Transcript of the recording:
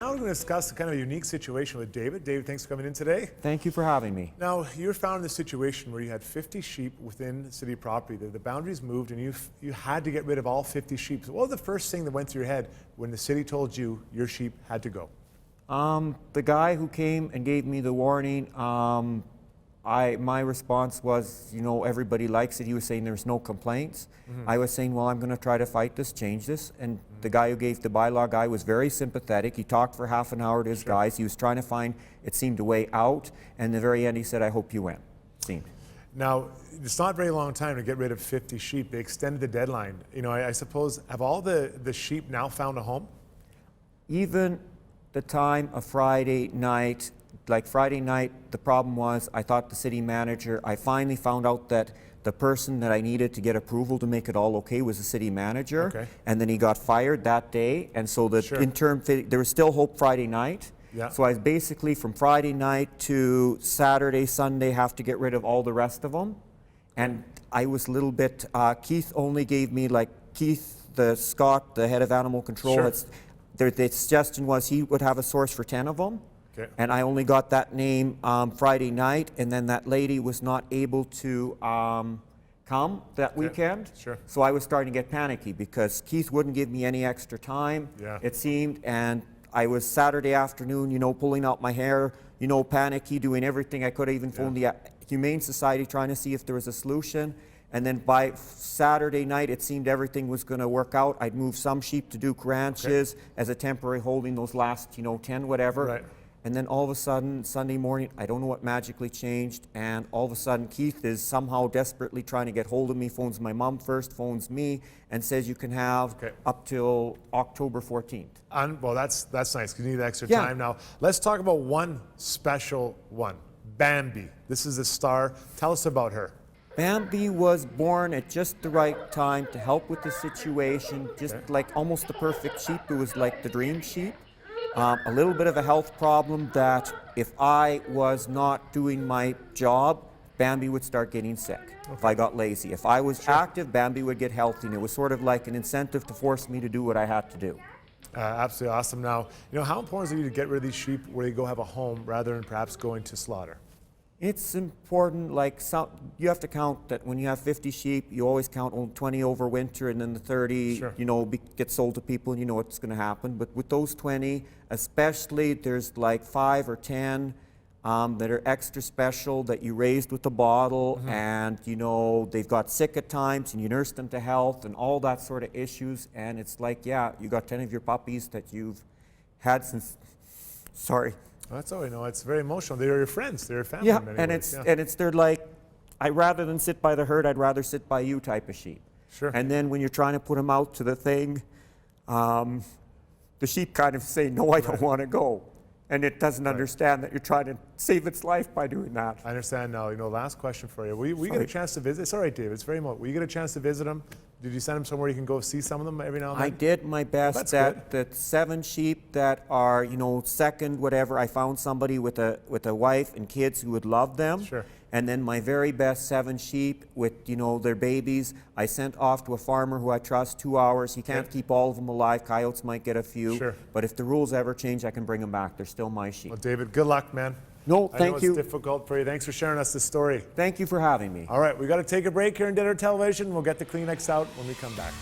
Now we're going to discuss a kind of a unique situation with David. David, thanks for coming in today. Thank you for having me. Now, you were found in a situation where you had 50 sheep within city property. The boundaries moved and you had to get rid of all 50 sheep. So what was the first thing that went through your head when the city told you your sheep had to go? The guy who came and gave me the warning, my response was, everybody likes it. He was saying there's no complaints. I was saying, well, I'm going to try to fight this, change this. And the guy who gave the bylaw guy was very sympathetic. He talked for half an hour to his guys. He was trying to find, it seemed, a way out. And at the very end, he said, I hope you win. Seemed. Now, it's not a very long time to get rid of 50 sheep. They extended the deadline. I suppose, have all the sheep now found a home? Even the time of Friday night, the problem was I thought the city manager, I finally found out that the person that I needed to get approval to make it all okay was the city manager. Okay. And then he got fired that day. And so the interim, there was still hope Friday night. Yeah. So I basically from Friday night to Saturday, Sunday have to get rid of all the rest of them. And I was a little bit, Keith only gave me Scott, the head of animal control, the suggestion was he would have a source for 10 of them. Okay. And I only got that name Friday night, and then that lady was not able to come that weekend. Sure. So I was starting to get panicky because Keith wouldn't give me any extra time, it seemed, and I was Saturday afternoon, pulling out my hair, panicky, doing everything I could. I even phoned the Humane Society trying to see if there was a solution. And then by Saturday night, it seemed everything was going to work out. I'd move some sheep to Duke Ranches as a temporary holding, those last, 10, whatever. Right. And then all of a sudden, Sunday morning, I don't know what magically changed, and all of a sudden Keith is somehow desperately trying to get hold of me, phones my mom first, phones me, and says you can have up till October 14th. Well, that's nice because you need extra time. Now, let's talk about one special one, Bambi. This is the star. Tell us about her. Bambi was born at just the right time to help with the situation, just like almost the perfect sheep. It was like the dream sheep. A little bit of a health problem that if I was not doing my job, Bambi would start getting sick if I got lazy. If I was active, Bambi would get healthy, and it was sort of like an incentive to force me to do what I had to do. Absolutely awesome. Now, how important is it to get rid of these sheep where they go have a home rather than perhaps going to slaughter? It's important, you have to count that when you have 50 sheep, you always count on 20 over winter, and then the 30, get sold to people, and you know what's going to happen. But with those 20, especially, there's like 5 or 10 that are extra special that you raised with the bottle, and they've got sick at times, and you nurse them to health, and all that sort of issues. And it's like, you got 10 of your puppies that you've had since, sorry. That's all it's very emotional. They're your friends. They're your family. Yeah, and they're like, rather than sit by the herd, I'd rather sit by you type of sheep. Sure. And then when you're trying to put them out to the thing, the sheep kind of say, no, I don't want to go. And it doesn't understand that you're trying to save its life by doing that. I understand now. Last question for you. We get a chance to visit. It's all right, David. It's very emotional. Will you get a chance to visit them? Did you send them somewhere you can go see some of them every now and then? I did my best. The 7 sheep that are, second, whatever, I found somebody with a wife and kids who would love them. Sure. And then my very best 7 sheep with, their babies, I sent off to a farmer who I trust 2 hours. He can't keep all of them alive. Coyotes might get a few. Sure. But if the rules ever change, I can bring them back. They're still my sheep. Well, David, good luck, man. No, thank you. I know it's difficult for you. Thanks for sharing us this story. Thank you for having me. All right, we got to take a break here in Dinner Television. We'll get the Kleenex out when we come back.